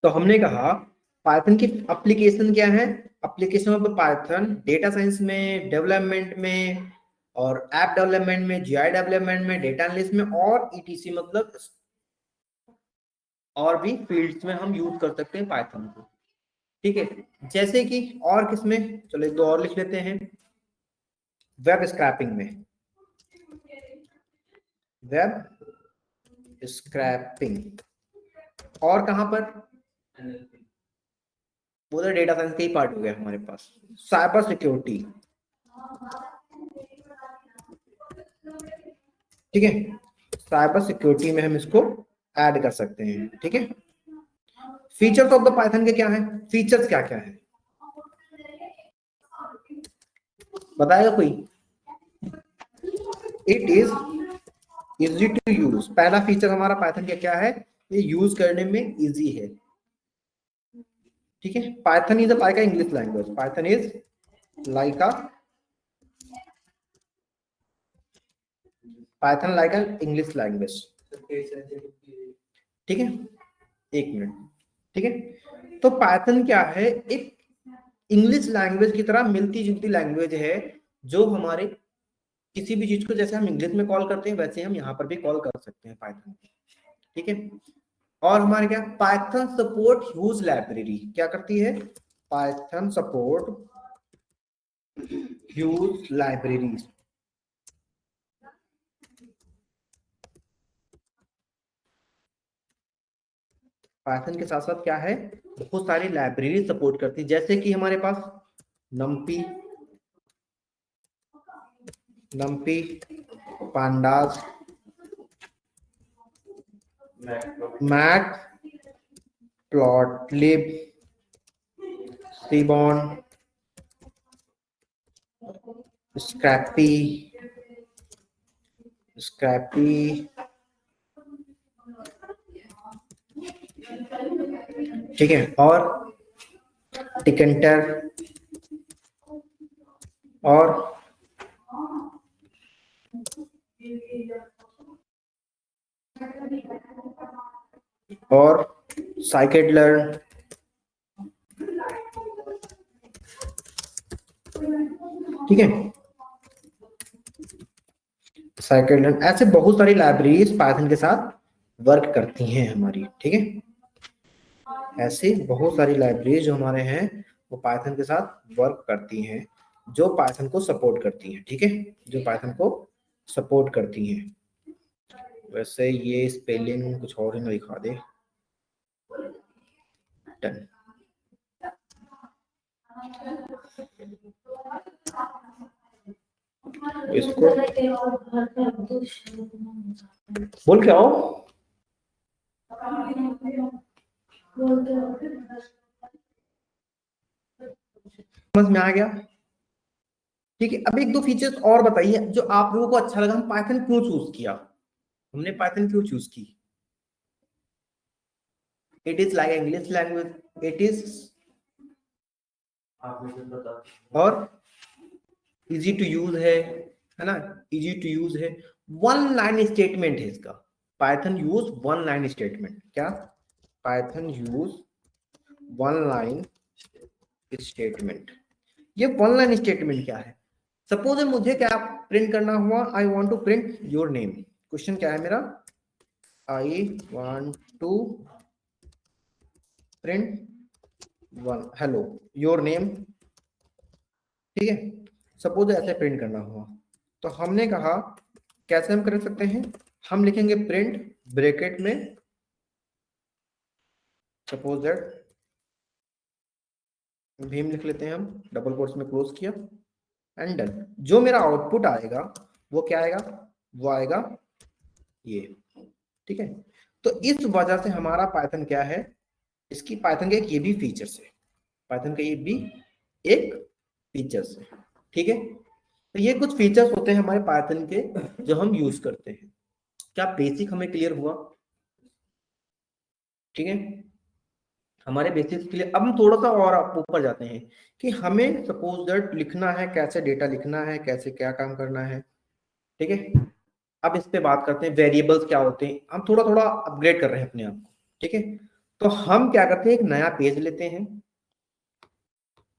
तो हमने कहा पाइथन की एप्लीकेशन क्या है, application of Python data science में, डेवलपमेंट में, और ऐप डेवलपमेंट में, जीआई डेवलपमेंट में, डेटा एनालिस्ट में, और ईटीसी मतलब और भी फील्ड्स में हम यूज कर सकते हैं पाइथन को। ठीक है, जैसे कि और किसमें, चलो एक दो और लिख लेते हैं। वेब स्क्रैपिंग में, वेब स्क्रैपिंग, और कहां पर, वो तो डेटा साइंस का ही पार्ट हो गया हमारे पास। साइबर सिक्योरिटी, ठीक है, साइबर सिक्योरिटी में हम इसको ऐड कर सकते हैं। ठीक है, फीचर्स ऑफ द पाइथन के क्या है, फीचर्स क्या क्या है बताएगा कोई? It is easy to use, पहला फीचर हमारा पाइथन का क्या है, ये यूज करने में इजी है। ठीक है, Python is like a English language, Python is like a Python like a English language. ठीक है, एक मिनट। ठीक है, तो पाइथन क्या है, एक इंग्लिश लैंग्वेज की तरह मिलती जुलती लैंग्वेज है, जो हमारे किसी भी चीज को जैसे हम इंग्लिश में कॉल करते हैं वैसे हम यहाँ पर भी कॉल कर सकते हैं पाइथन। ठीक है, और हमारे क्या, पाइथन सपोर्ट ह्यूज लाइब्रेरी क्या करती है, Python support huge libraries. Python के साथ साथ क्या है, बहुत सारी लाइब्रेरी सपोर्ट करती है, जैसे कि हमारे पास नम्पी, नम्पी, पांडास, मैट प्लॉटलिब, सीबॉन, स्क्रैपी, ठीक है, और टिकेंटर, और साइकिडलर्न। ठीक है, साइकिडलर्न, ऐसे बहुत सारी लाइब्रेरीज पाइथन के साथ वर्क करती हैं हमारी। ठीक है, ऐसी बहुत सारी लाइब्रेरीज जो हमारे हैं वो पाइथन के साथ वर्क करती हैं, जो पाइथन को सपोर्ट करती हैं। ठीक है, जो पाइथन को सपोर्ट करती हैं। वैसे ये स्पेलिंग कुछ और ही ना दिखा दे। डन। इसको बोल के आओ, समझ में आ गया? ठीक है, अब एक दो फीचर्स और बताइए जो आप लोगों को अच्छा लगा, हम पाइथन क्यों चूज किया, हमने पाइथन क्यों चूज की? It is like English language, it is, और इजी टू यूज है ना, इजी टू यूज है, वन लाइन स्टेटमेंट है इसका, Python use one line statement, क्या, Python use one line statement. ये वन लाइन स्टेटमेंट क्या है, सपोज मुझे क्या प्रिंट करना हुआ, I want to print your name, question क्या है मेरा, I want to print one hello your name. ठीक है, सपोज ऐसे प्रिंट करना हुआ, तो हमने कहा कैसे हम कर सकते हैं, हम लिखेंगे प्रिंट ब्रैकेट में, सपोज दैट भीम लिख लेते हैं हम, डबल कोट्स में क्लोज किया एंड डन। जो मेरा आउटपुट आएगा वो क्या आएगा, वो आएगा ये। ठीक है, तो इस वजह से हमारा पाइथन क्या है, इसकी पाइथन का एक ये भी फीचर्स है, पाइथन का ये भी एक फीचर्स है। ठीक है, तो ये कुछ फीचर्स होते हैं हमारे पाइथन के जो हम यूज करते हैं। क्या बेसिक हमें क्लियर हुआ? ठीक है, हमारे बेसिक्स के लिए अब हम थोड़ा सा और ऊपर जाते हैं कि हमें सपोज दैट लिखना है, कैसे डेटा लिखना है, कैसे क्या काम करना है। ठीक है, अब इस पे बात करते हैं वेरिएबल्स क्या होते हैं, हम थोड़ा थोड़ा अपग्रेड कर रहे हैं अपने आप को। ठीक है, तो हम क्या करते हैं, एक नया पेज लेते हैं,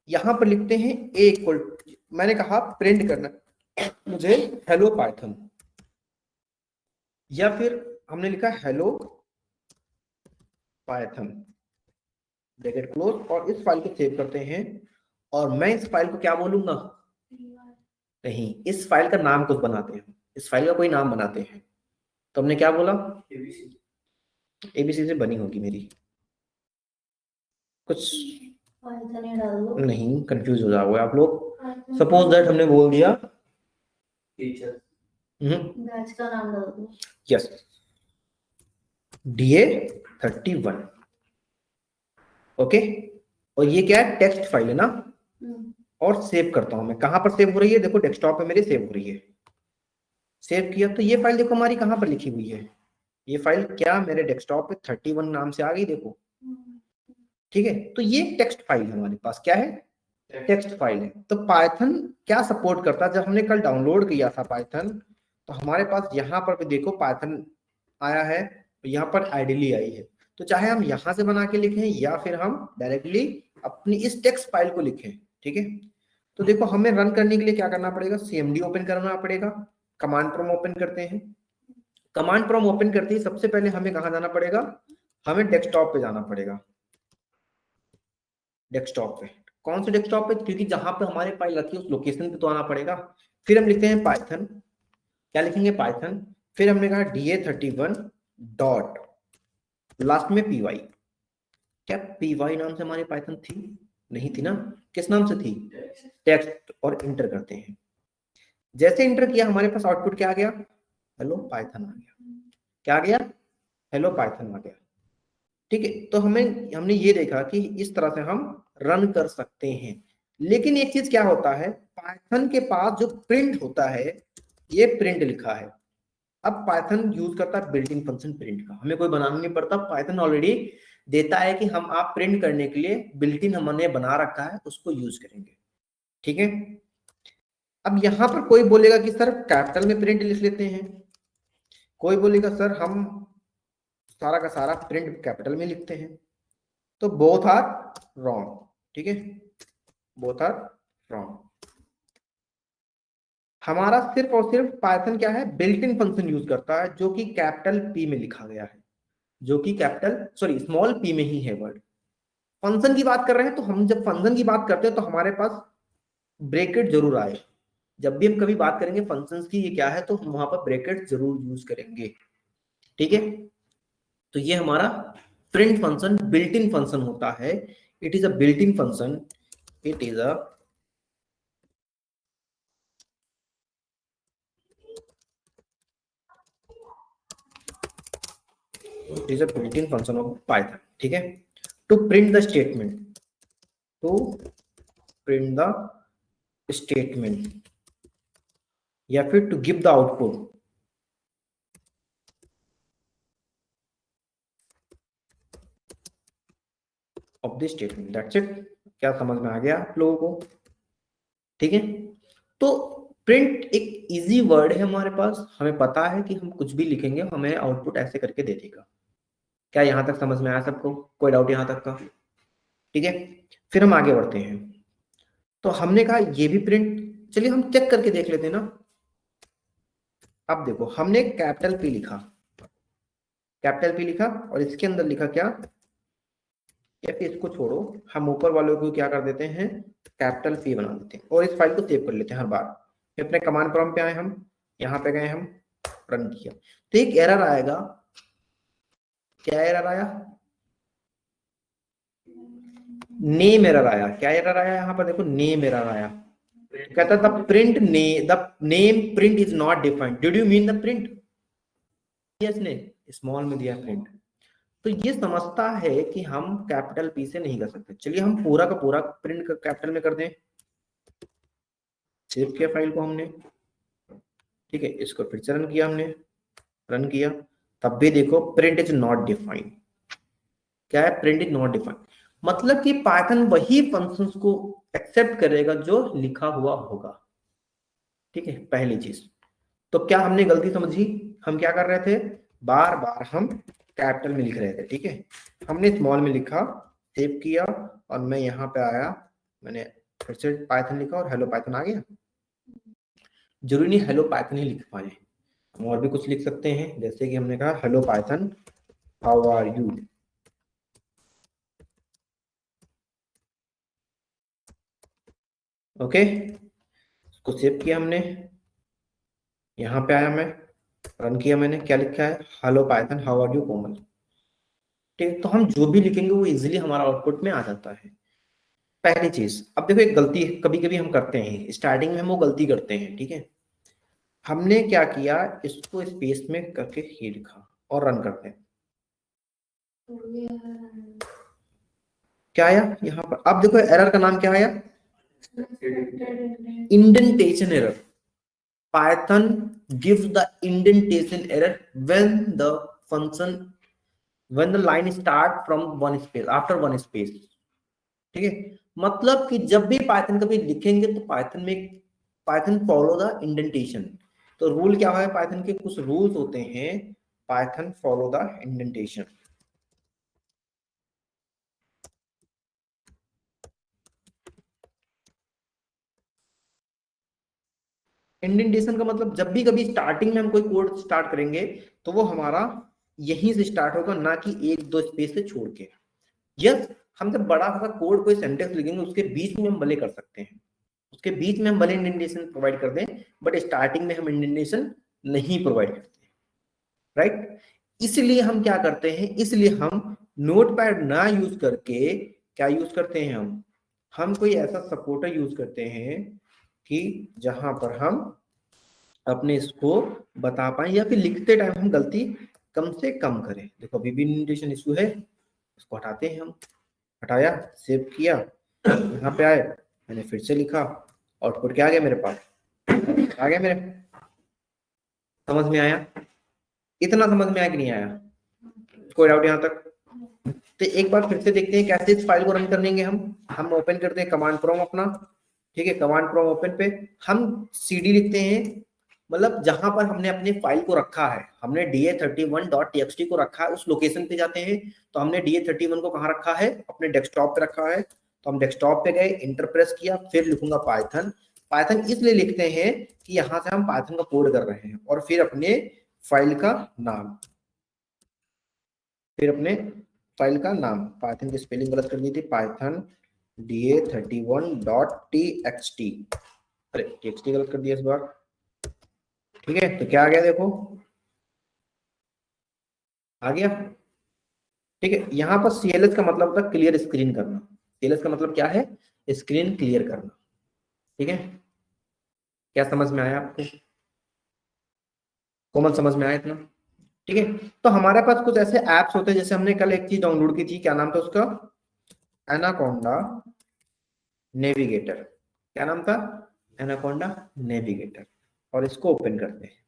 यहां पर लिखते हैं ए इक्वल, मैंने कहा प्रिंट करना मुझे हेलो पाइथन, या फिर हमने लिखा हेलो पाइथन ब्रैकेट क्लोज, और इस फाइल को सेव करते हैं। और मैं इस फाइल को क्या बोलूंगा, नहीं, इस फाइल का नाम कुछ बनाते हैं, इस फाइल का कोई नाम बनाते हैं। तो हमने क्या बोला, एबीसी से बनी होगी मेरी, कुछ नहीं, कंफ्यूज हो जाओगे आप लोग। सपोज दैट हमने बोल दिया टीचर, बैच का नाम डाल दो, यस, DA31, ओके। और ये क्या है, टेक्स्ट फाइल है ना, और सेव करता हूं मैं, कहां पर सेव हो रही है, देखो डेस्कटॉप पे मेरे सेव हो रही है। सेव किया तो ये फाइल देखो हमारी कहां पर लिखी हुई है, ये फाइल क्या मेरे डेस्कटॉप पे 31 नाम से आ गई, देखो, ठीक है। तो ये टेक्स्ट फाइल है हमारे पास, क्या है, टेक्स्ट फाइल है। तो पाइथन क्या सपोर्ट करता है, जब हमने कल डाउनलोड किया था पाइथन, तो हमारे पास यहाँ पर भी देखो पाइथन आया है, यहाँ पर आइडियली आई है। तो चाहे हम यहाँ से बना के लिखें या फिर हम डायरेक्टली अपनी इस टेक्स्ट फाइल को लिखें, ठीक है। तो देखो हमें रन करने के लिए क्या करना पड़ेगा, CMD ओपन करना पड़ेगा, कमांड प्रॉम्प्ट ओपन करते हैं। कमांड प्रॉम्प्ट ओपन करते ही सबसे पहले हमें कहाँ जाना पड़ेगा, हमें डेस्कटॉप पे जाना पड़ेगा। डेस्कटॉप पे, कौन से डेस्कटॉप पे, क्योंकि जहां पे हमारे फाइल रखी है उस लोकेशन पे तो आना पड़ेगा। फिर हम लिखते हैं पाइथन, क्या लिखेंगे, पाइथन, फिर हमने कहा DA31 डॉट लास्ट में PY। क्या PY नाम से हमारी पाइथन थी, नहीं थी ना, किस नाम से थी, टेक्स्ट, और इंटर करते हैं। जैसे इंटर किया हमारे पास आउटपुट क्या आ गया, हेलो पाइथन आ गया, क्या आ गया, हेलो पाइथन आ गया, ठीक है। तो हमने ये देखा कि इस तरह से हम रन कर सकते हैं। लेकिन एक चीज क्या होता है, पाइथन के पास जो प्रिंट होता है, ये प्रिंट लिखा है। अब पाइथन यूज करता है बिल्ट इन फंक्शन प्रिंट का, हमें कोई बनाना नहीं पड़ता, पाइथन ऑलरेडी देता है कि हम आप प्रिंट करने के लिए बिल्ट इन हमने बना रखा है, उसको यूज करेंगे, ठीक है। अब यहां पर कोई बोलेगा कि सर कैपिटल में प्रिंट लिख लेते हैं, कोई बोलेगा सर हम सारा का सारा प्रिंट कैपिटल में लिखते हैं। तो बोथ आर रॉन्ग, ठीक है, बोथ आर रॉन्ग। हमारा सिर्फ और सिर्फ पाइथन क्या है, बिल्ट इन फंक्शन यूज करता है, जो कि कैपिटल P में लिखा गया है, जो कि कैपिटल सॉरी स्मॉल p में ही है वर्ड। फंक्शन की बात कर रहे हैं, तो हम जब फंक्शन की बात करते हैं तो हमारे पास ब्रैकेट जरूर आए, जब भी हम कभी बात करेंगे फंक्शंस की ये क्या है, तो हम वहां पर ब्रैकेट जरूर यूज करेंगे, ठीक है। तो ये हमारा print function built in function होता है, it is a built in function, it is a built in function of Python, ठीक है। To print the statement, to print the statement, या फिर to give the output of the statement, that's it. क्या समझ में आ गया आप लोगों को, ठीक है। तो प्रिंट एक इजी वर्ड है हमारे पास, हमें पता है कि हम कुछ भी लिखेंगे हमें आउटपुट ऐसे करके दे देगा। क्या यहां तक समझ में आया सबको, कोई डाउट यहां तक का, ठीक है। फिर हम आगे बढ़ते हैं, तो हमने कहा ये भी प्रिंट, चलिए हम चेक करके देख लेते हैं ना। अब देखो हमने कैपिटल P लिखा, कैपिटल P लिखा, और इसके अंदर लिखा क्या, या फिर इसको छोड़ो, हम ऊपर वालों को क्या कर देते हैं, कैपिटल P बना देते हैं, और इस फाइल को सेव कर लेते हैं हर बार। फिर अपने कमांड प्रॉम्प्ट पे आए, हम यहाँ पे गए, हम रन किया, तो एक एरर आएगा। क्या एरर आया, नेम एरर आया। क्या एरर आया, यहाँ पर देखो नेम एरर आया, कहता the print the name print is not defined, did you mean the print, इसने स्मॉल में दिया प्रिंट। तो ये समझता है कि हम कैपिटल P से नहीं कर सकते। चलिए हम पूरा का पूरा प्रिंट कैपिटल में कर दें, सेव किया फाइल को हमने, ठीक है, इसको फिर से रन किया हमने, रन किया, तब भी देखो प्रिंट इज नॉट डिफाइंड। क्या है, प्रिंट इज नॉट डिफाइंड, मतलब कि पाइथन वही फंक्शंस को एक्सेप्ट करेगा जो लिखा हुआ होगा, ठीक है, पहली चीज। तो क्या हमने गलती समझी, हम क्या कर रहे थे, बार बार हम कैपिटल में लिख रहे थे, ठीक है। हमने स्मॉल में लिखा, सेव किया, और मैं यहाँ पे आया, मैंने फिर से पाइथन लिखा और हेलो पाइथन आ गया। जरूरी नहीं हेलो पाइथन ही लिख पाए, हम और भी कुछ लिख सकते हैं, जैसे कि हमने कहा hello Python how are you. Okay, इसको सेव किया हमने, यहाँ पे आया, मैं रन किया, मैंने क्या लिखा है, hello Python how are you Komal. ठीक है, तो हम जो भी लिखेंगे वो इजीली हमारा आउटपुट में आ जाता है। पहली चीज, अब देखो एक गलती कभी कभी हम करते हैं, स्टार्टिंग में हम वो गलती करते हैं, ठीक है। हमने क्या किया, इसको स्पेस में करके ही लिखा और रन करते हैं। क्या आया यहाँ पर, अब देखो एरर का नाम क्या आया, indentation error. Python gives the indentation error when the function when the line start from one space after one space। ठीक है, मतलब कि जब भी पाइथन कभी लिखेंगे तो पाइथन फॉलो द इंडेंटेशन। तो रूल क्या है, पाइथन के कुछ रूल्स होते हैं, Python follow the indentation. Indentation का मतलब जब भी कभी स्टार्टिंग में हम कोई कोड स्टार्ट करेंगे तो वो हमारा यहीं से स्टार्ट होगा, ना कि एक दो स्पेस से छोड़ के। यस, हम जब बड़ा सा कोड कोई सेंटेंस लिखेंगे उसके बीच में हम भले कर सकते हैं, उसके बीच में हम भले इंडेंटेशन प्रोवाइड कर दें, बट स्टार्टिंग में हम इंडेंटेशन नहीं प्रोवाइड करते, राइट। इसलिए हम क्या करते हैं, इसलिए हम नोटपैड ना यूज करके क्या यूज करते हैं, हम कोई ऐसा सपोर्टर यूज करते हैं कि जहां पर हम अपने इसको बता पाए या फिर लिखते टाइम हम गलती कम से कम करें। देखो अभी भी इंडेंटेशन इशू है, इसको हटाते हैं हम, हटाया, सेव किया, यहाँ पे आए, मैंने फिर से लिखा, आउटपुट क्या आ गया मेरे पास, आ गया मेरे, समझ में आया, इतना समझ में आया कि नहीं आया, कोई डाउट यहाँ तक। तो एक बार फिर से देखते हैं कैसे इस फाइल को रन करेंगे। हम ओपन करते हैं कमांड प्रॉम्प्ट अपना, ठीक है, कमांड प्रॉम्प्ट ओपन पे हम cd लिखते हैं, मतलब जहां पर हमने अपने फाइल को रखा है, हमने da31.txt को रखा है उस लोकेशन पे जाते हैं। तो हमने da31 को कहाँ रखा है, अपने डेस्कटॉप पे रखा है, तो हम डेस्कटॉप पे गए, इंटर प्रेस किया, फिर लिखूंगा पाइथन। पाइथन इसलिए लिखते हैं कि यहाँ से हम पाइथन का कोड कर रहे हैं, और फिर अपने फाइल का नाम, फिर अपने फाइल का नाम, पाइथन की स्पेलिंग गलत कर दी थी, पाइथन da31.txt, अरे txt गलत कर दिया इस बार, ठीक है। तो क्या आ गया देखो, आ गया, ठीक है। यहाँ पर CLS का मतलब होता है क्लियर स्क्रीन करना, CLS का मतलब क्या है, स्क्रीन क्लियर करना, ठीक है। क्या समझ में आया आपको, कोमल समझ में आया इतना, ठीक है। तो हमारे पास कुछ ऐसे एप्स होते हैं, जैसे हमने कल एक चीज डाउनलोड की थी, क्या नाम था उसका, एनाकोंडा नेविगेटर। क्या नाम था, एनाकोंडा नेविगेटर, और इसको ओपन करते हैं,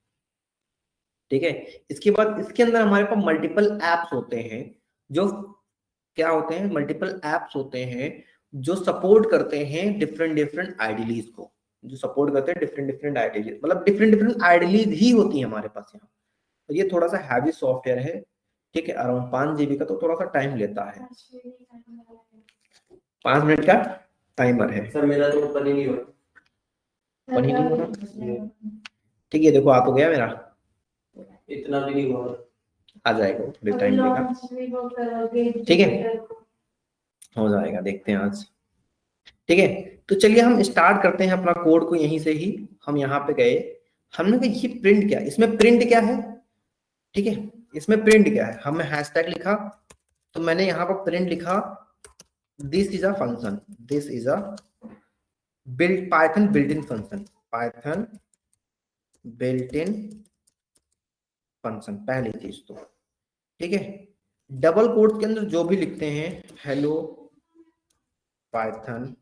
ठीक है। इसके बाद इसके अंदर हमारे पास मल्टीपल एप्स होते हैं, जो क्या होते हैं, मल्टीपल एप्स होते हैं जो सपोर्ट करते हैं डिफरेंट डिफरेंट आइडियलीज को, जो सपोर्ट करते हैं डिफरेंट डिफरेंट आइडियलीज, मतलब डिफरेंट डिफरेंट आइडियलीज ही होती है हमारे पास यहाँ। तो ये थोड़ा सा हैवी सॉफ्टवेयर है, ठीक है, अराउंड 5 GB का, तो थोड़ा सा टाइम लेता है, 5 मिनट का टाइमर है सर, मेरा तो ओपन ही नहीं हो रहा, ओपन ही नहीं हो रहा, ठीक है। देखो आ तो गया मेरा, इतना भी नहीं हुआ, आ जाएगा, थोड़ी टाइम लेगा, ठीक है, हो जाएगा, देखते हैं आज, ठीक है। तो चलिए हम स्टार्ट करते हैं अपना कोड को यहीं से ही। हम यहाँ पे गए, हमने कहा ये प्रिंट क्या, इसमें प्रिंट क्या है, ठीक है, इसमें प्रिंट क्या है, हमने हैशटैग लिखा, तो मैंने यहाँ पर प्रिंट लिखा, this is a function, this is a built Python built in function, Python built in function, पहली चीज तो, ठीक है। डबल कोट्स के अंदर जो भी लिखते हैं, हेलो पाइथन,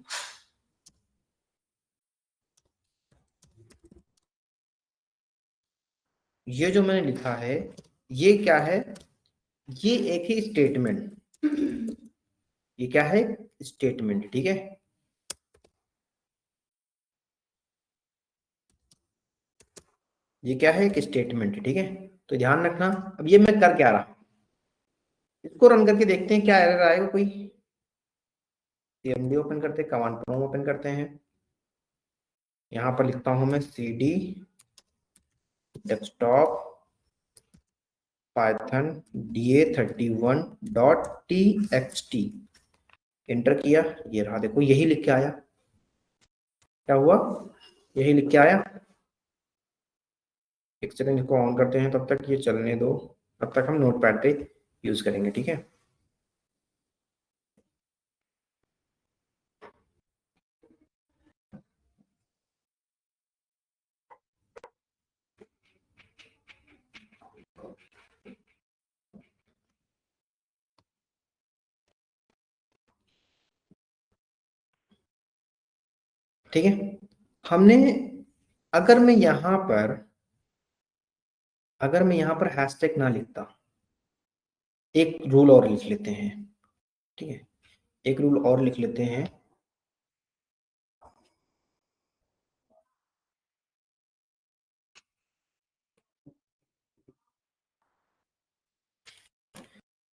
ये जो मैंने लिखा है, ये क्या है, ये एक ही स्टेटमेंट, ये क्या है, स्टेटमेंट, ठीक है। ये क्या है, एक स्टेटमेंट, ठीक है। तो ध्यान रखना, अब ये मैं कर क्या रहा हूं, इसको रन करके देखते हैं क्या एरर आएगा कोई। cmd ओपन करते हैं, कमांड प्रॉम्प्ट ओपन करते हैं, यहां पर लिखता हूं मैं cd desktop Python da31.txt, enter किया, ये रहा देखो यही लिख के आया। क्या हुआ, यही लिख के आया। एक सेकंड इसको ऑन करते हैं, तब तक ये चलने दो, तब तक हम नोटपैड पे यूज करेंगे, ठीक है। ठीक है, हमने, अगर मैं यहां पर हैशटैग ना लिखता, एक रूल और लिख लेते हैं, ठीक है, एक रूल और लिख लेते हैं।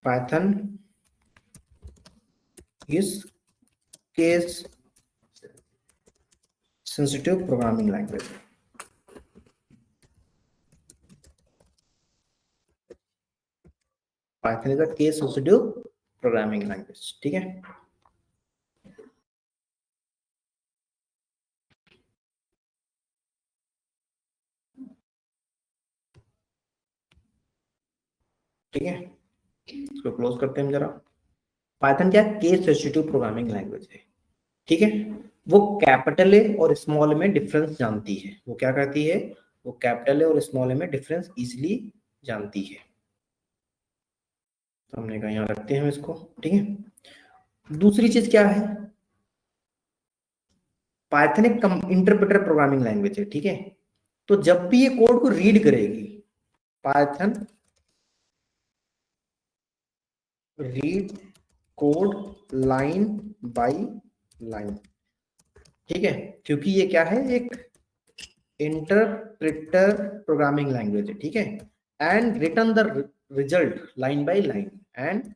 Python is case sensitive programming language. Python is a case sensitive programming language, ठीक है। ठीक है, इसको क्लोज करते हैं जरा। पाइथन क्या, केस सेंसिटिव प्रोग्रामिंग लैंग्वेज है, ठीक है। वो कैपिटल ए और स्मॉल में डिफरेंस जानती है। वो क्या करती है, वो कैपिटल ए और स्मॉल ए में डिफरेंस इजीली जानती है। तो हमने कहा यहाँ रखते हैं इसको, ठीक है। दूसरी चीज क्या है, पाइथन एक इंटरप्रेटर प्रोग्रामिंग लैंग्वेज है, ठीक है। तो जब भी ये कोड को रीड करेगी, Python read code line by line, ठीक है, क्योंकि ये क्या है, एक इंटरप्रेटर प्रोग्रामिंग लैंग्वेज है, ठीक है। And return the result line by line, and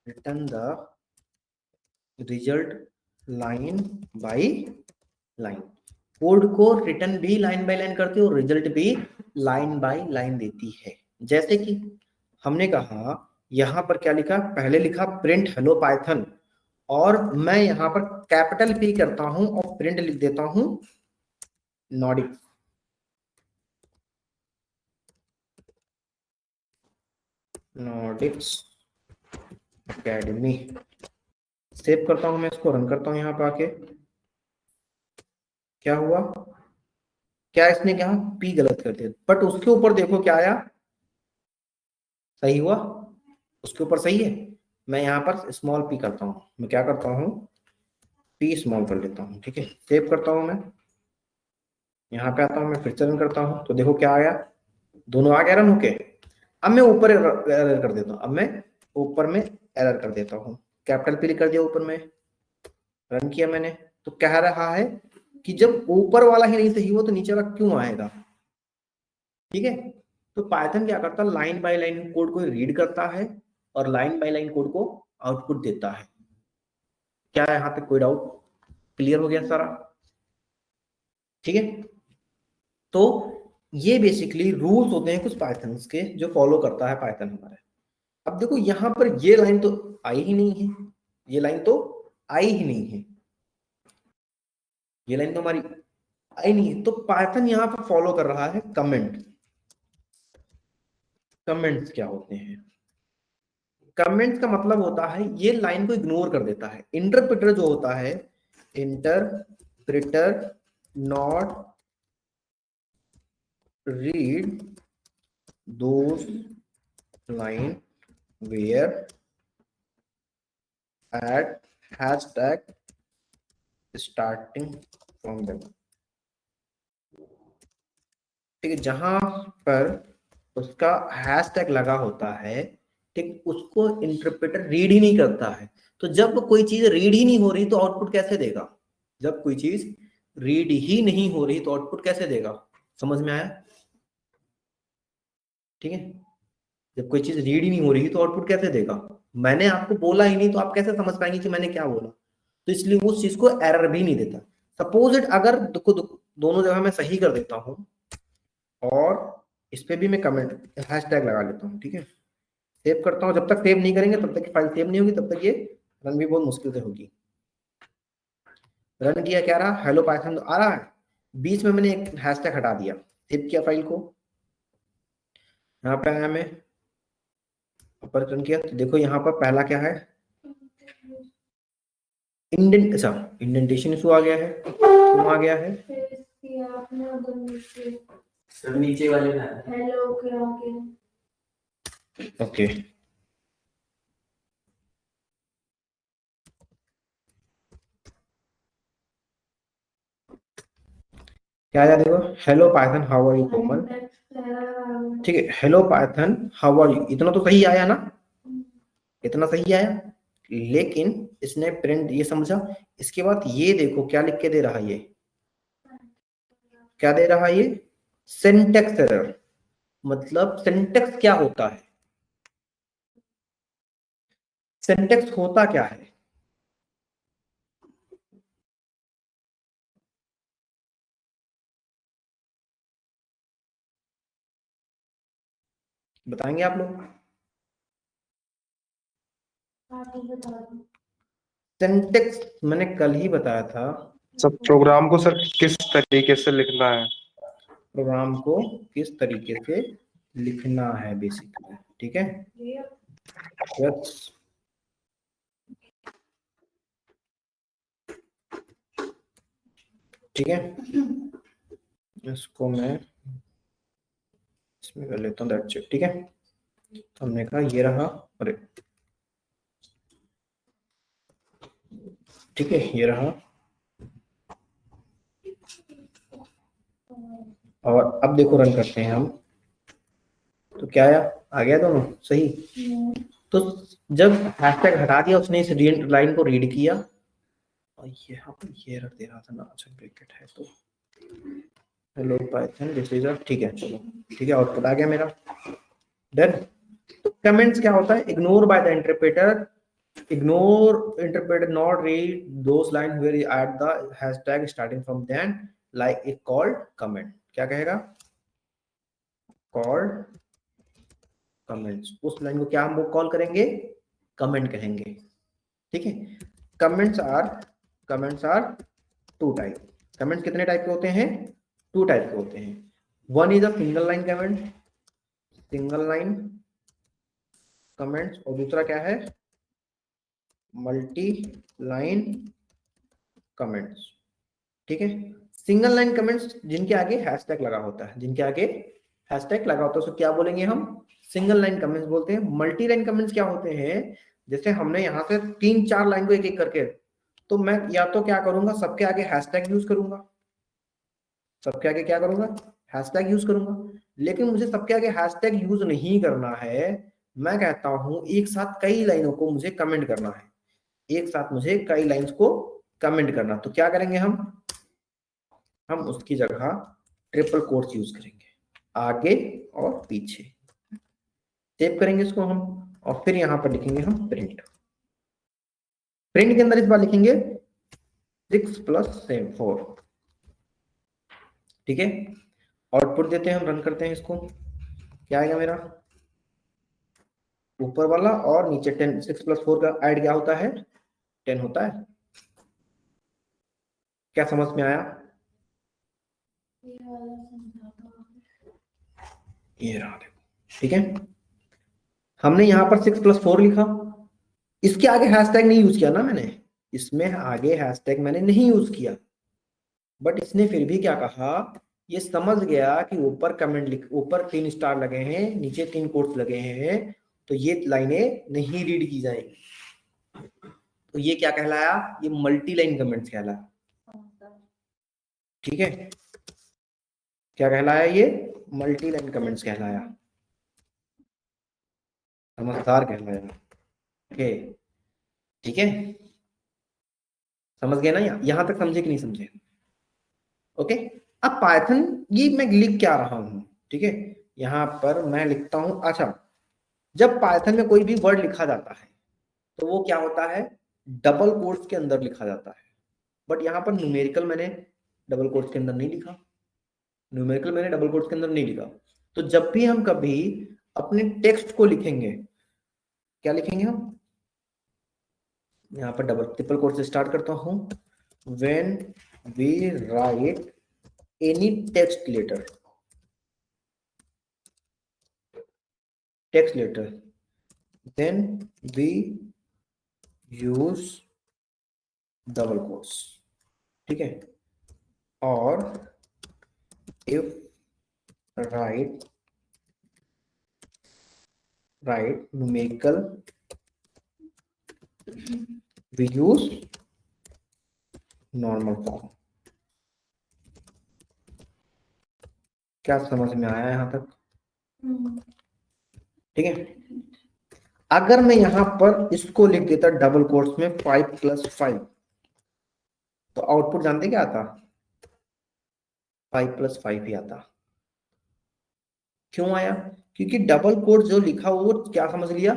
return the result line by line. Code को रिटर्न भी लाइन बाय लाइन करती है और रिजल्ट भी लाइन बाय लाइन देती है। जैसे कि हमने कहा यहां पर क्या लिखा, पहले लिखा प्रिंट हेलो पाइथन, और मैं यहां पर कैपिटल पी करता हूं और प्रिंट लिख देता हूं नॉर्डिक, नॉर्डिक्स एकेडमी। सेव करता हूं मैं इसको, रन करता हूं यहां पे आके। क्या हुआ, क्या इसने कहा, पी गलत कर दिया, बट उसके ऊपर देखो क्या आया, सही हुआ, उसके ऊपर सही है। मैं यहाँ पर स्मॉल पी करता हूँ, मैं क्या करता हूँ, पी स्मॉल कर लेता हूँ, ठीक है। सेव करता हूँ मैं, यहाँ पे आता हूँ मैं, फिर से रन करता हूँ, तो देखो क्या आया, दोनों आ गया रन होके। अब मैं ऊपर एरर कर देता हूँ, अब मैं ऊपर में एरर कर देता हूँ, कैपिटल पी कर दिया ऊपर में, रन किया मैंने, तो कह रहा है कि जब ऊपर वाला ही नहीं सही हो तो नीचे वाला क्यों आएगा, ठीक है। तो पाइथन क्या करता है, लाइन बाय लाइन कोड को रीड करता है और लाइन बाय लाइन कोड को आउटपुट देता है। क्या यहाँ पे कोई डाउट, क्लियर हो गया सारा, ठीक है। तो ये बेसिकली रूल्स होते हैं कुछ पाइथन के जो फॉलो करता है पाइथन हमारे। अब देखो यहाँ पर ये लाइन तो आई ही नहीं है, ये लाइन तो आई ही नहीं है, ये लाइन तो हमारी आई नहीं है, तो पाइथन यहाँ पर फॉलो कर रहा है कमेंट। कमेंट्स क्या होते हैं, कमेंट्स का मतलब होता है ये लाइन को इग्नोर कर देता है। इंटरप्रेटर जो होता है, interpreter not read those line where at hashtag starting from them, ठीक है, जहां पर उसका हैशटैग लगा होता है, ठीक, उसको इंटरप्रेटर रीड ही नहीं करता है। तो जब कोई चीज रीड ही नहीं हो रही तो आउटपुट कैसे देगा, जब कोई चीज रीड ही नहीं हो रही तो आउटपुट कैसे देगा, समझ में आया, ठीक है। जब कोई चीज रीड ही नहीं हो रही तो आउटपुट कैसे देगा? मैंने आपको बोला ही नहीं तो आप कैसे समझ पाएंगे कि मैंने क्या बोला? तो इसलिए वो उस चीज को एरर भी नहीं देता। सपोज इट अगर दोनों जगह मैं सही कर देता हूँ और इस पे भी मैं कमेंट हैशटैग लगा लेता हूँ, ठीक है, सेव करता हूँ। जब तक सेव नहीं करेंगे तब तक फाइल सेव नहीं होगी, तब तक ये रन भी बहुत मुश्किल से होगी। रन किया, क्या रहा? हेलो पाइथन आ रहा है, बीच में मैंने एक हैशटैग हटा दिया, सेव किया फाइल को, यहाँ पे आया मैं ऊपर रन किया तो देखो यहाँ पर पहला क्या है, इंडेंट, अच्छा इंडेंटेशन इशू आ गया है। क्यों आ गया है? सर नीचे वाले में हेलो ओके, क्या आया देखो, hello Python how are you Komal, ठीक है, hello Python how are you, इतना तो सही आया ना, इतना सही आया। लेकिन इसने प्रिंट ये समझा, इसके बाद ये देखो क्या लिख के दे रहा है, ये क्या दे रहा है, ये सिंटेक्स एरर। मतलब सिंटेक्स क्या होता है? सिंटेक्स होता क्या है? बताएंगे आप लोग? सिंटेक्स मैंने कल ही बताया था। सब प्रोग्राम को सर किस तरीके से लिखना है? प्रोग्राम को किस तरीके से लिखना है बेसिकली, ठीक है। यस, ठीक है, इसको मैं इसमें कर लेता हूँ, दैट्स इट, ठीक है। तो हमने कहा ये रहा, अरे ठीक है, ये रहा। और अब देखो रन करते हैं हम, तो क्या आया? आ गया दोनों सही। तो जब हैशटैग हटा दिया उसने, इस लाइन को रीड किया और यहाँ पर ये रख दे रहा था ना, अच्छा ब्रैकेट है तो hello Python this is a, ठीक है चलो, ठीक है, आउटपुट आ गया मेरा, डन। तो कमेंट्स क्या होता है? Ignore by the interpreter, ignore interpreter not read those lines where you add the hashtag starting from then, like it called comment। क्या कहेगा? called comments, उस लाइन को क्या हम वो कॉल करेंगे? कमेंट कहेंगे, ठीक है। Comments are two type. Comments कितने टाइप के होते हैं? टू टाइप के होते हैं। One is a single line comment, single line comments, और दूसरा क्या है? मल्टी लाइन कमेंट्स, ठीक है। सिंगल लाइन कमेंट्स जिनके आगे हैशटैग लगा होता है, जिनके आगे हैशटैग लगा होता है उसको क्या बोलेंगे हम? सिंगल लाइन कमेंट्स बोलते हैं। मल्टी लाइन कमेंट्स क्या होते हैं? जैसे हमने यहाँ से 3-4 लाइन को एक एक करके, तो मैं या तो क्या करूंगा, सबके आगे हैशटैग यूज करूंगा, सबके आगे क्या करूंगा? हैशटैग यूज करूंगा। लेकिन मुझे सबके आगे हैशटैग यूज नहीं करना है, मैं कहता हूं एक साथ कई लाइनों को मुझे कमेंट करना है, एक साथ मुझे कई लाइंस को कमेंट करना, तो क्या करेंगे हम उसकी जगह ट्रिपल कोट्स यूज करेंगे, आगे और पीछे। सेव करेंगे इसको हम, और फिर यहां पर लिखेंगे हम प्रिंट। प्रिंट के अंदर इस बार लिखेंगे 6 + 4, ठीक है। आउटपुट देते हैं हम, रन करते हैं इसको, क्या आएगा मेरा? ऊपर वाला और नीचे 10, 6 + 4 का ऐड क्या होता है? 10 होता है। क्या समझ में आया? ये रहा देखो, ठीक है। हमने यहाँ पर 6 + 4 लिखा, इसके आगे हैशटैग नहीं यूज किया ना मैंने, इसमें आगे हैशटैग मैंने नहीं यूज किया, बट इसने फिर भी क्या कहा, ये समझ गया कि ऊपर कमेंट लिख, ऊपर 3 स्टार लगे हैं, नीचे 3 कोट्स लगे हैं, तो ये लाइनें नहीं रीड की जाएंगी, तो ये क्या कहलाया? ये मल्टी लाइन कमेंट्स कहलाया, ठीक है। क्या कहलाया? ये मल्टी लाइन कमेंट्स कहलाया, समझदार कहलाया, ओके, ठीक है। समझ गए ना? यहां तक समझे कि नहीं समझे? ओके। अब पाइथन ये मैं लिख क्या रहा हूं, ठीक है, यहां पर मैं लिखता हूं, अच्छा जब पाइथन में कोई भी वर्ड लिखा जाता है तो वो क्या होता है, डबल कोट्स के अंदर लिखा जाता है। बट यहाँ पर न्यूमेरिकल मैंने डबल कोट्स के अंदर नहीं लिखा, न्यूमेरिकल मैंने डबल कोट्स के अंदर नहीं लिखा। तो जब भी हम कभी अपने टेक्स्ट को लिखेंगे, क्या लिखेंगे हम, यहाँ पर डबल ट्रिपल कोट से स्टार्ट करता हूं, when we write any text letter, then we use double quotes, ठीक है। और if write numerical we use normal form। क्या समझ में आया यहाँ तक? ठीक है। अगर मैं यहां पर इसको लिख देता डबल कोट्स में 5 + 5, तो आउटपुट जानते क्या आता, 5 + 5 ही आता। क्यों आया? क्योंकि डबल कोट जो लिखा वो क्या समझ लिया,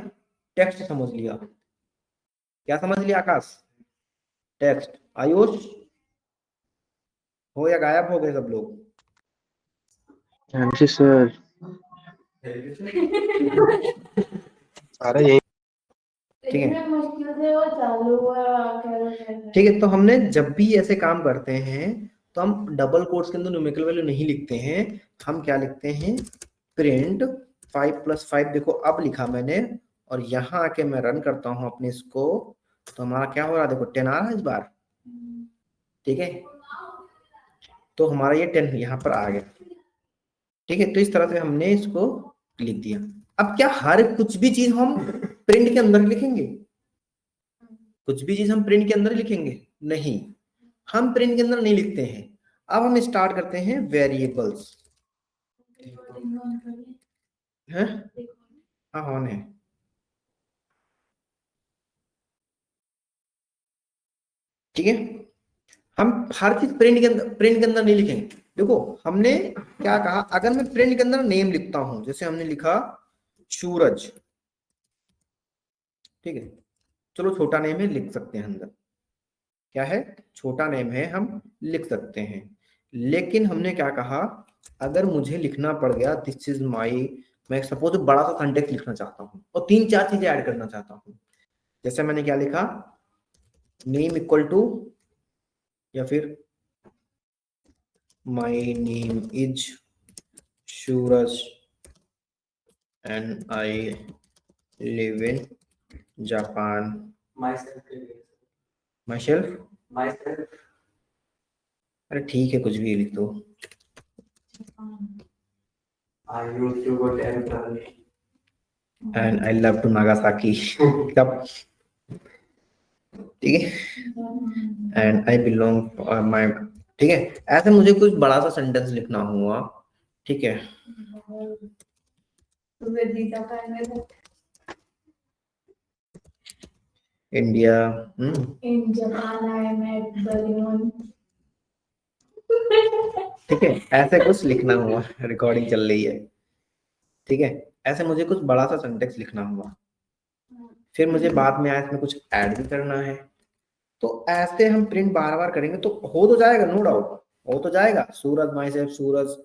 टेक्स्ट समझ लिया। क्या समझ लिया आकाश? टेक्स्ट। आयुष हो या गायब हो गए सब लोग? हाँ जी सर। सारा यही। ठीक है, मुश्किल से वो चालू हुआ। ठीक है, तो हमने जब भी ऐसे काम करते हैं तो हम डबल कोट्स के अंदर न्यूमेरिकल वैल्यू नहीं लिखते हैं, हम क्या लिखते हैं, प्रिंट 5 + 5। देखो अब लिखा मैंने, और यहाँ आके मैं रन करता हूँ अपने इसको, तो हमारा क्या हो रहा है, देखो 10 आ रहा है इस बार। ठीक है, तो हमारा ये 10 यहाँ पर आ गया। ठीक है, तो इस तरह से हमने इसको लिख दिया। अब क्या हर कुछ भी चीज हम प्रिंट के अंदर लिखेंगे? कुछ भी चीज हम प्रिंट के अंदर लिखेंगे? नहीं, हम प्रिंट के अंदर नहीं लिखते हैं। अब हम स्टार्ट करते हैं वेरिएबल्स। हैं? हाँ ऑन है। ठीक है, हम हर चीज प्रिंट के अंदर नहीं लिखेंगे। देखो हमने क्या कहा, अगर मैं प्रिंट के अंदर नेम लिखता हूं, जैसे हमने लिखा सूरज, ठीक है, चलो छोटा नेम है, लिख सकते हैं अंदर, क्या है, छोटा नेम है, हम लिख सकते हैं। लेकिन हमने क्या कहा, अगर मुझे लिखना पड़ गया दिस इज माई, मैं सपोज बड़ा सा सेंटेंस लिखना चाहता हूँ और 3-4 चीजें ऐड करना चाहता हूँ, जैसे मैंने क्या लिखा, नेम इक्वल टू, या फिर my name is Suraj and I live in Japan, myself. अरे ठीक है, कुछ भी लिख दो। And I love to Nagasaki. कब? ठीक है, एंड आई बिलोंग माई, ठीक है, ऐसे मुझे कुछ बड़ा सा सेंटेंस लिखना हुआ, ठीक है। India, in Japan I met balloon, ठीक है, ऐसे कुछ लिखना हुआ, रिकॉर्डिंग चल रही है, ठीक है, ऐसे मुझे कुछ बड़ा सा सेंटेंस लिखना हुआ, फिर मुझे बाद में इसमें कुछ ऐड भी करना है। तो ऐसे हम प्रिंट बार बार करेंगे तो हो तो जाएगा, नो डाउट हो तो जाएगा। Suraj, myself Suraj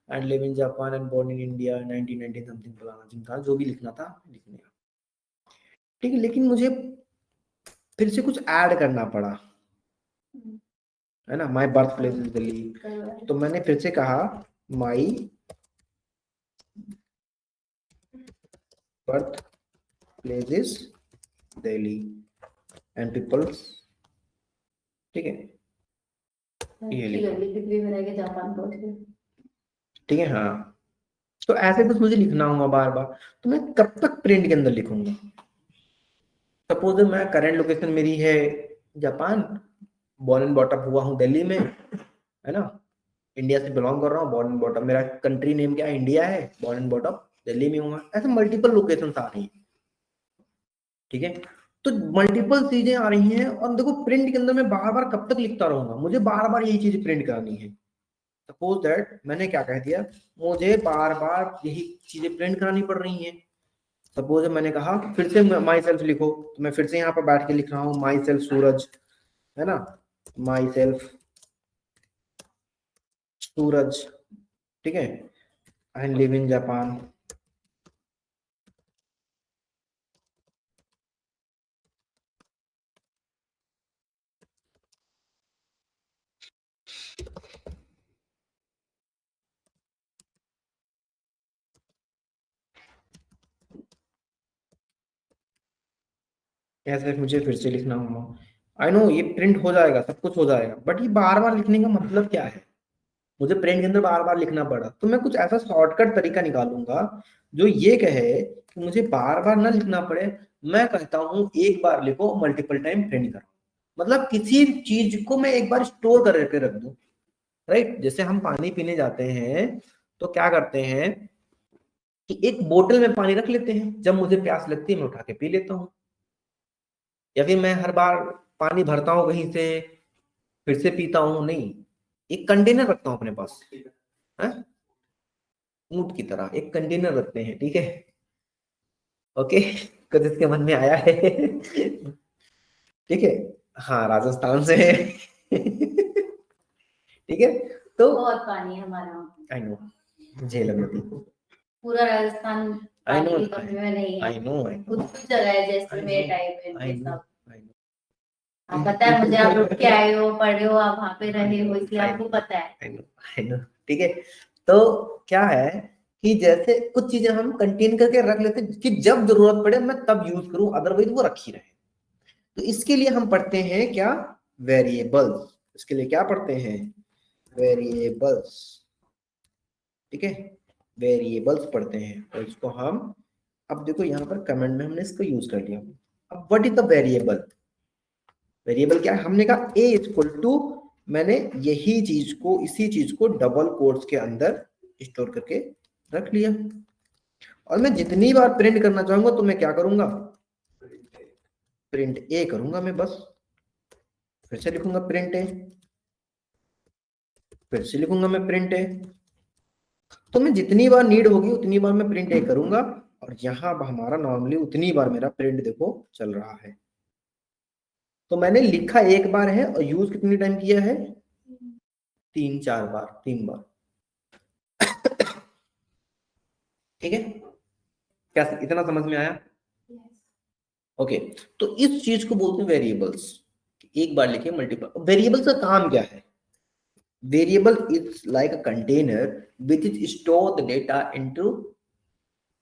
and live in Japan and born in India 1990 something, फलाना चिमटा जो भी लिखना था लिखने का, ठीक है। लेकिन मुझे फिर से कुछ ऐड करना पड़ा, है ना, my birth place is Delhi, तो मैंने फिर से कहा my birth place is Delhi and peoples, ठीक है, ये लिखा, जापान पहुंच गए, ठीक है। हाँ, तो ऐसे कुछ मुझे लिखना होगा बार बार, तो मैं कब तक प्रिंट के अंदर लिखूंगा? सपोज मैं करंट लोकेशन मेरी है जापान, बॉर्न एंड बॉटअप हुआ हूँ दिल्ली में, है ना, इंडिया से बिलोंग कर रहा हूँ, बॉर्न एंड बॉटअप, मेरा कंट्री नेम क्या है, इंडिया है, बॉर्न एंड बॉटअप दिल्ली में हुआ, ऐसे मल्टीपल लोकेशन आ रही है, ठीक है। तो मल्टीपल चीजें आ रही हैं, और देखो प्रिंट के अंदर मैं बार बार कब तक लिखता रहूंगा, मुझे बार बार यही चीज प्रिंट करानी है। सपोज दैट मैंने क्या कह दिया, मुझे बार बार यही चीजें प्रिंट करानी पड़ रही हैं। सपोज मैंने कहा फिर से माई सेल्फ लिखो, तो मैं फिर से यहाँ पर बैठ के लिख रहा हूँ माई सेल्फ सूरज, है ना, माई सेल्फ सूरज, ठीक है, आई लिव इन जापान। ऐसे मुझे फिर से लिखना होगा। आई नो ये प्रिंट हो जाएगा, सब कुछ हो जाएगा, बट ये बार बार लिखने का मतलब क्या है? मुझे प्रिंट के अंदर बार बार लिखना पड़ा, तो मैं कुछ ऐसा शॉर्टकट तरीका निकालूंगा जो ये कहे कि मुझे बार बार ना लिखना पड़े। मैं कहता हूँ एक बार लिखो, मल्टीपल टाइम प्रिंट करो, मतलब किसी चीज को मैं एक बार स्टोर करके रख दूं, राइट। जैसे हम पानी पीने जाते हैं तो क्या करते हैं कि एक बोतल में पानी रख लेते हैं, जब मुझे प्यास लगती है मैं उठा के पी लेता हूँ। या फिर मैं हर बार पानी भरता हूँ कहीं से फिर से पीता हूँ, नहीं, एक कंटेनर रखता हूँ अपने पास, है, ऊंट की तरह एक कंटेनर रखते हैं, ठीक है। ओके, कुछ इसके मन में आया है? ठीक है, हाँ राजस्थान से है। ठीक है, तो बहुत पानी है हमारे वहाँ। आई नो झेलम नदी, पूरा राजस्थान आई नो पानी की कमी में नहीं है। आई नो कुछ जगह है जैसलमेर टाइप है आई ये नो सब। आई नो आप पता है मुझे, आप रुक के आए हो, पढ़े हो, आप वहाँ पे रहे हो, इसलिए आपको पता है। आई नो, ठीक है। तो क्या है कि जैसे कुछ चीजें हम कंटेन करके रख लेते हैं कि जब जरूरत पड़े मैं तब यूज करूं, अदरवाइज वो रखी रहे। तो इसके लिए हम पढ़ते हैं क्या? वेरिएबल्स। इसके लिए क्या पढ़ते हैं? वेरिएबल्स, ठीक है, वेरिएबल्स पढ़ते हैं। तो इसको हम, अब देखो यहाँ पर कमेंट में हमने इसको यूज कर लिया। अब what is the variable? Variable क्या है? हमने कहा ए इक्वल टू, मैंने यही चीज को, इसी चीज को डबल कोट्स के अंदर स्टोर करके रख लिया, और मैं जितनी बार प्रिंट करना चाहूंगा तो मैं क्या करूंगा? प्रिंट ए करूंगा मैं, बस फिर से लिखूंगा प्रिंट ए, फिर से लिखूंगा मैं प्रिंट ए। तो मैं जितनी बार नीड होगी उतनी बार मैं प्रिंट ए करूंगा, और यहां हमारा नॉर्मली उतनी बार मेरा प्रिंट देखो चल रहा है। तो मैंने लिखा एक बार है और यूज कितनी टाइम किया है? 3-4 बार, 3 बार। ठीक है, क्या इतना समझ में आया? ओके, तो इस चीज को बोलते हैं वेरिएबल्स। एक बार लिखे मल्टीपल। वेरिएबल्स का काम क्या है? Variable is like a container which is store the data into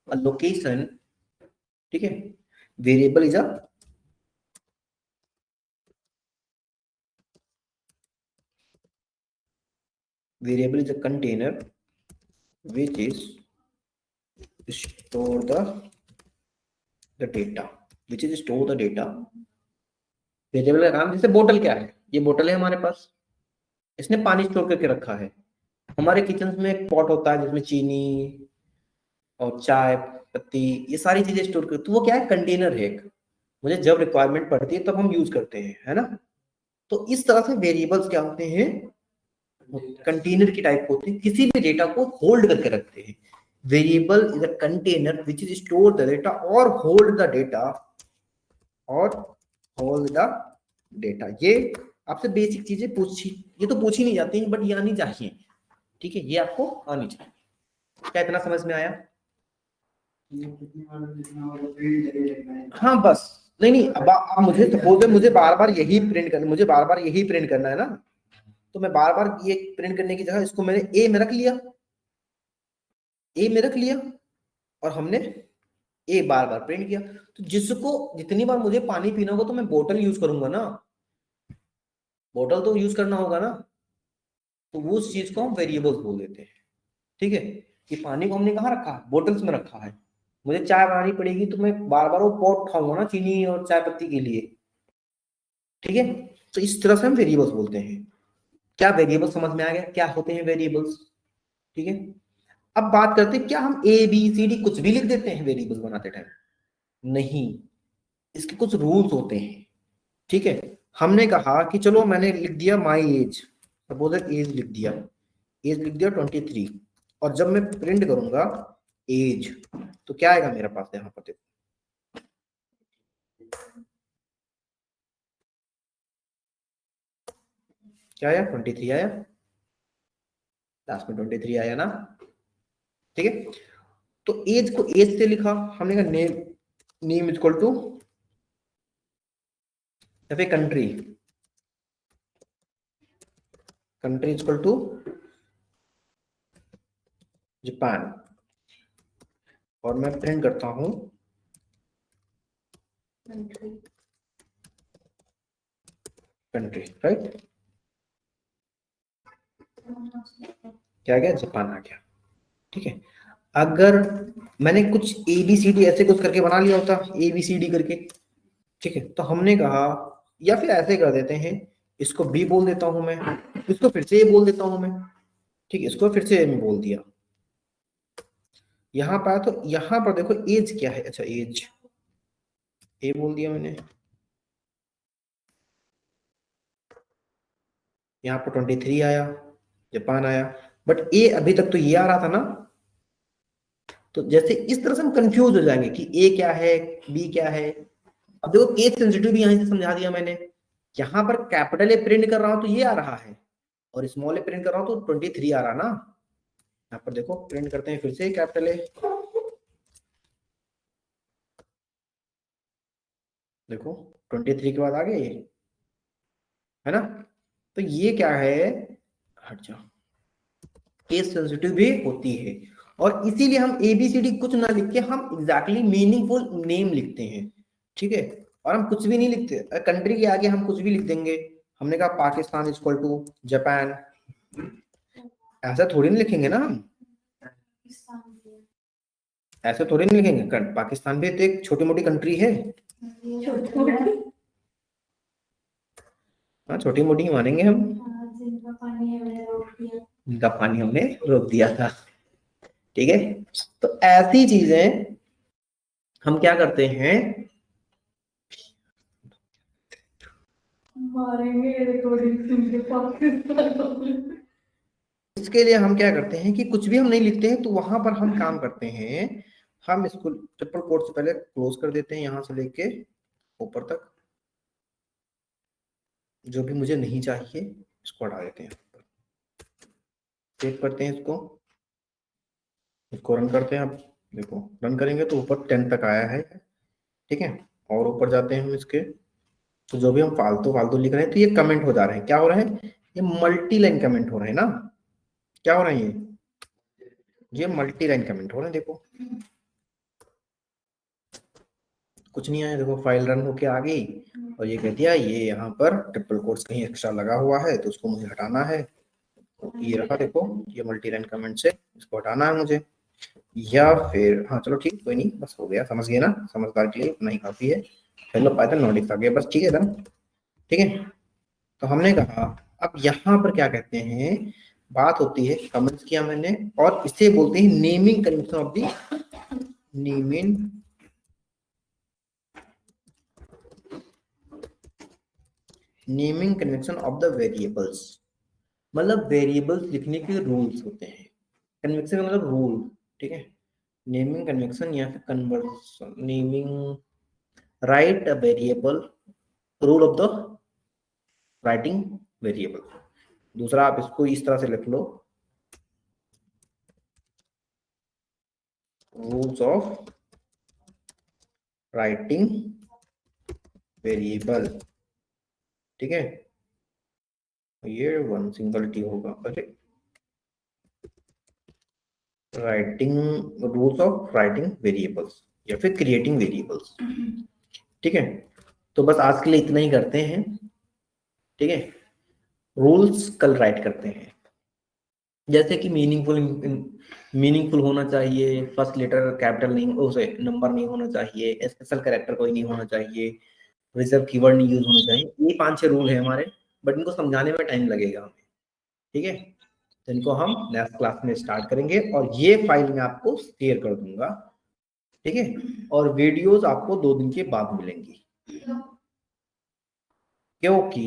a location, ठीक है। Variable is a container which is store the data, which is store the data। Variable का काम, जैसे बोतल क्या है? ये बोतल है हमारे पास, इसने पानी स्टोर करके रखा है। हमारे किचन में एक पॉट होता है जिसमें चीनी और चाय पत्ती, ये सारी चीजें स्टोर कर, तो वो क्या है? कंटेनर है एक, मुझे जब रिक्वायरमेंट पड़ती है तब हम यूज करते हैं, है ना। तो इस तरह से वेरिएबल्स क्या होते हैं? कंटेनर की टाइप होते हैं, किसी भी डेटा को होल्ड करके रखते हैं। Variable is a container which is store the data और होल्ड द डेटा, और होल्ड द डेटा। ये आपसे बेसिक चीजें पूछी, ये तो पूछी नहीं जाती बट ये आनी चाहिए, ठीक है, ये आपको आनी चाहिए। क्या इतना समझ में आया? हाँ बस, नहीं नहीं, अब मुझे सपोज है मुझे बार बार यही प्रिंट करना, मुझे बार बार यही प्रिंट करना है ना, तो मैं बार बार ये प्रिंट करने की जगह इसको मैंने ए में रख लिया, ए में रख लिया, और हमने ए बार बार प्रिंट किया। तो जिसको जितनी बार मुझे पानी पीना होगा तो मैं बोतल यूज करूंगा ना, बोतल तो यूज करना होगा ना, तो वो उस चीज को हम वेरिएबल्स बोल देते हैं, ठीक है। कि पानी को हमने कहाँ रखा है? बोटल्स में रखा है। मुझे चाय बनानी पड़ेगी तो मैं बार बार वो पॉट उठाऊंगा ना चीनी और चाय पत्ती के लिए, ठीक है। तो इस तरह से हम वेरिएबल्स बोलते हैं। क्या वेरिएबल समझ में आ गया क्या होते हैं वेरिएबल्स? ठीक है, अब बात करते हैं क्या हम ए बी सी डी कुछ भी लिख देते हैं वेरिएबल्स बनाते टाइम? नहीं, इसके कुछ रूल्स होते हैं, ठीक है। हमने कहा कि चलो मैंने लिख दिया माई एज, सपोज एज लिख दिया, एज लिख दिया 23, और जब मैं प्रिंट करूंगा एज, तो क्या आएगा मेरे पास यहाँ पर देखो, क्या आया 23 आया, लास्ट में 23 आया ना, ठीक है। तो एज को एज से लिखा हमने कहा, name, name is equal to या फिर country, country is equal to Japan, और मैं प्रिंट करता हूं कंट्री, राइट, क्या गया, जापान आ गया, ठीक है। अगर मैंने कुछ ABCD ऐसे कुछ करके बना लिया होता, ABCD करके, ठीक है, तो हमने कहा या फिर ऐसे कर देते हैं, इसको B बोल देता हूं मैं, इसको फिर से A बोल देता हूं मैं, ठीक है, इसको फिर से A में बोल दिया, यहां पर तो यहां पर देखो एज क्या है, अच्छा एज A बोल दिया मैंने, यहाँ पर 23 आया, जापान आया, बट A अभी तक तो ये आ रहा था ना, तो जैसे इस तरह से हम कंफ्यूज हो जाएंगे कि A क्या है, B क्या है। अब देखो केस सेंसिटिव भी यहां से समझा दिया मैंने, यहां पर कैपिटल ए प्रिंट कर रहा हूं तो ये आ रहा है, और स्मॉल ए प्रिंट कर रहा हूं तो 23 आ रहा ना, यहाँ पर देखो प्रिंट करते हैं फिर से कैपिटल ए, देखो 23 के बाद आ गया ये, है ना, तो ये क्या है, हट जाओ, केस सेंसिटिव भी होती है, और इसीलिए हम ABCD कुछ ना लिख के हम एग्जैक्टली मीनिंगफुल नेम लिखते हैं, ठीक है, और हम कुछ भी नहीं लिखते, कंट्री के आगे हम कुछ भी लिख देंगे, हमने कहा Pakistan is equal to Japan, ऐसा थोड़ी नहीं लिखेंगे ना हम, ऐसे थोड़ी नहीं लिखेंगे, पाकिस्तान भी तो एक छोटी मोटी कंट्री है, हाँ छोटी मोटी ही मानेंगे हम, इनका पानी हमने रोक दिया था, ठीक है। तो ऐसी चीजें हम क्या करते हैं, इसके लिए हम क्या करते हैं कि कुछ भी हम नहीं लिखते हैं, तो वहां पर हम काम करते हैं, हम इसको ट्रिपल कोट से पहले क्लोज कर देते हैं, यहां से लेके ऊपर तक, जो भी मुझे नहीं चाहिए इसको हटा देते हैं, सेव करते हैं इसको रन करते हैं। अब देखो रन करेंगे तो ऊपर 10 तक आया है, ठीक है, और ऊपर जाते हैं हम इसके, तो जो भी हम फालतू फालतू लिख रहे हैं तो ये कमेंट हो जा रहे हैं, क्या हो रहे हैं, ये मल्टी लाइन कमेंट हो रहे हैं ना, क्या हो रहे हैं ये मल्टी लाइन कमेंट हो रहे हैं, देखो कुछ नहीं आया, देखो फाइल रन होके आ गई, और ये कह दिया ये यहाँ पर ट्रिपल कोट्स कहीं एक्स्ट्रा लगा हुआ है तो उसको मुझे हटाना है, ये रखा देखो, ये मल्टी लाइन कमेंट से इसको हटाना है मुझे, या फिर हाँ चलो ठीक, कोई नहीं, बस हो गया, समझ गए ना, समझदार के लिए इतना ही काफी है, हेलो पाइथन नोटिक्स आ गया बस, ठीक है ना, ठीक है। तो हमने कहा अब यहाँ पर क्या कहते हैं, बात होती है, कमेंट्स किया मैंने, और इसे बोलते हैं naming convention of the, naming convention of the variables, मतलब वेरिएबल्स लिखने के रूल्स होते हैं, कन्वेंशन का मतलब रूल, ठीक है, नेमिंग कन्वेंशन या फिर conversion, naming, right a variable, rule of the writing variable, दूसरा आप इसको इस तरह से लिख लो, रूल्स ऑफ राइटिंग वेरिएबल, ठीक है, ये वन सिंगल टी होगा, अरे writing, rules of writing variables या फिर क्रिएटिंग वेरिएबल्स, ठीक है। तो बस आज के लिए इतना ही करते हैं, ठीक है, रूल्स कल राइट करते हैं, जैसे कि मीनिंगफुल होना चाहिए, फर्स्ट लेटर कैपिटल नहीं, उसे नंबर नहीं होना चाहिए, स्पेशल कैरेक्टर कोई नहीं होना चाहिए, रिजर्व कीवर्ड नहीं यूज होना चाहिए, ये 5-6 रूल है हमारे, बट इनको समझाने में टाइम लगेगा हमें, ठीक है, तो इनको हम नेक्स्ट क्लास में स्टार्ट करेंगे, और ये फाइल मैं आपको शेयर कर दूंगा, ठीक है, और वीडियोस आपको 2 दिन के बाद मिलेंगी, क्योंकि